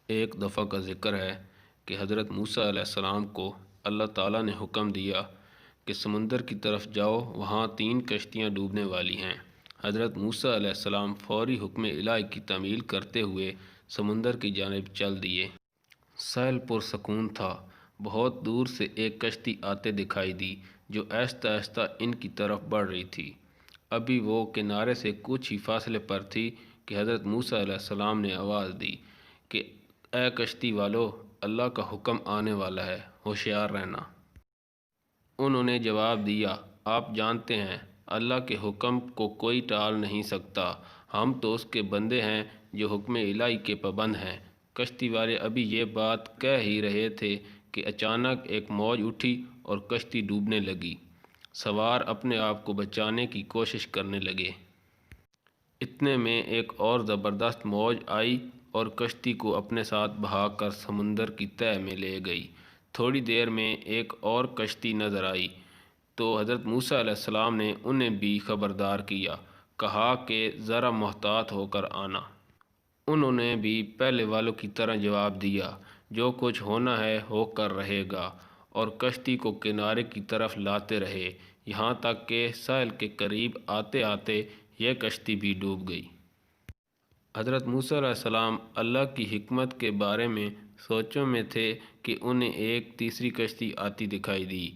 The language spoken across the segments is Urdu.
ایک دفعہ کا ذکر ہے کہ حضرت موسیٰ علیہ السلام کو اللہ تعالیٰ نے حکم دیا کہ سمندر کی طرف جاؤ، وہاں 3 کشتیاں ڈوبنے والی ہیں۔ حضرت موسیٰ علیہ السلام فوری حکم الہی کی تعمیل کرتے ہوئے سمندر کی جانب چل دیے۔ ساحل پرسکون تھا۔ بہت دور سے ایک کشتی آتے دکھائی دی جو آہستہ آہستہ ان کی طرف بڑھ رہی تھی۔ ابھی وہ کنارے سے کچھ ہی فاصلے پر تھی کہ حضرت موسیٰ علیہ السلام نے آواز دی کہ اے کشتی والو، اللہ کا حکم آنے والا ہے، ہوشیار رہنا۔ انہوں نے جواب دیا، آپ جانتے ہیں اللہ کے حکم کو کوئی ٹال نہیں سکتا، ہم تو اس کے بندے ہیں جو حکم الہی کے پابند ہیں۔ کشتی والے ابھی یہ بات کہہ ہی رہے تھے کہ اچانک ایک موج اٹھی اور کشتی ڈوبنے لگی۔ سوار اپنے آپ کو بچانے کی کوشش کرنے لگے۔ اتنے میں ایک اور زبردست موج آئی اور کشتی کو اپنے ساتھ بہا کر سمندر کی تہہ میں لے گئی۔ تھوڑی دیر میں ایک اور کشتی نظر آئی تو حضرت موسیٰ علیہ السلام نے انہیں بھی خبردار کیا، کہا کہ ذرا محتاط ہو کر آنا۔ انہوں نے بھی پہلے والوں کی طرح جواب دیا، جو کچھ ہونا ہے ہو کر رہے گا، اور کشتی کو کنارے کی طرف لاتے رہے، یہاں تک کہ ساحل کے قریب آتے آتے یہ کشتی بھی ڈوب گئی۔ حضرت موسیٰ علیہ السلام اللہ کی حکمت کے بارے میں سوچوں میں تھے کہ انہیں ایک تیسری کشتی آتی دکھائی دی۔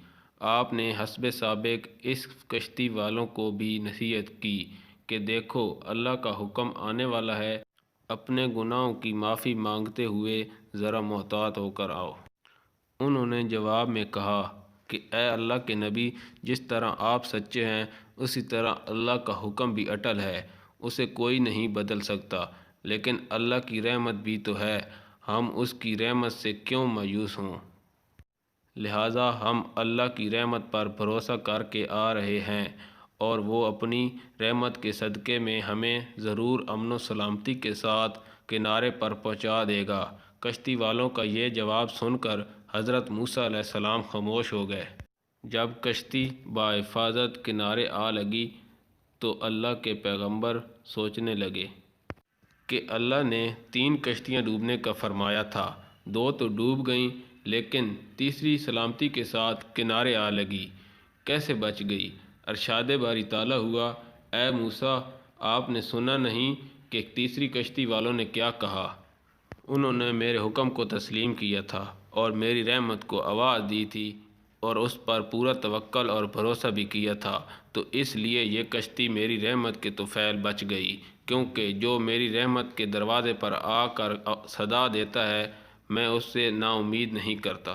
آپ نے حسب سابق اس کشتی والوں کو بھی نصیحت کی کہ دیکھو، اللہ کا حکم آنے والا ہے، اپنے گناہوں کی معافی مانگتے ہوئے ذرا محتاط ہو کر آؤ۔ انہوں نے جواب میں کہا کہ اے اللہ کے نبی، جس طرح آپ سچے ہیں اسی طرح اللہ کا حکم بھی اٹل ہے، اسے کوئی نہیں بدل سکتا، لیکن اللہ کی رحمت بھی تو ہے، ہم اس کی رحمت سے کیوں مایوس ہوں؟ لہٰذا ہم اللہ کی رحمت پر بھروسہ کر کے آ رہے ہیں، اور وہ اپنی رحمت کے صدقے میں ہمیں ضرور امن و سلامتی کے ساتھ کنارے پر پہنچا دے گا۔ کشتی والوں کا یہ جواب سن کر حضرت موسیٰ علیہ السلام خاموش ہو گئے۔ جب کشتی بحفاظت کنارے آ لگی تو اللہ کے پیغمبر سوچنے لگے کہ اللہ نے 3 کشتیاں ڈوبنے کا فرمایا تھا، 2 تو ڈوب گئیں، لیکن تیسری سلامتی کے ساتھ کنارے آ لگی، کیسے بچ گئی؟ ارشاد باری تعالیٰ ہوا، اے موسیٰ، آپ نے سنا نہیں کہ تیسری کشتی والوں نے کیا کہا؟ انہوں نے میرے حکم کو تسلیم کیا تھا اور میری رحمت کو آواز دی تھی اور اس پر پورا توکل اور بھروسہ بھی کیا تھا، تو اس لیے یہ کشتی میری رحمت کے طفیل بچ گئی، کیونکہ جو میری رحمت کے دروازے پر آ کر صدا دیتا ہے، میں اس سے نا امید نہیں کرتا۔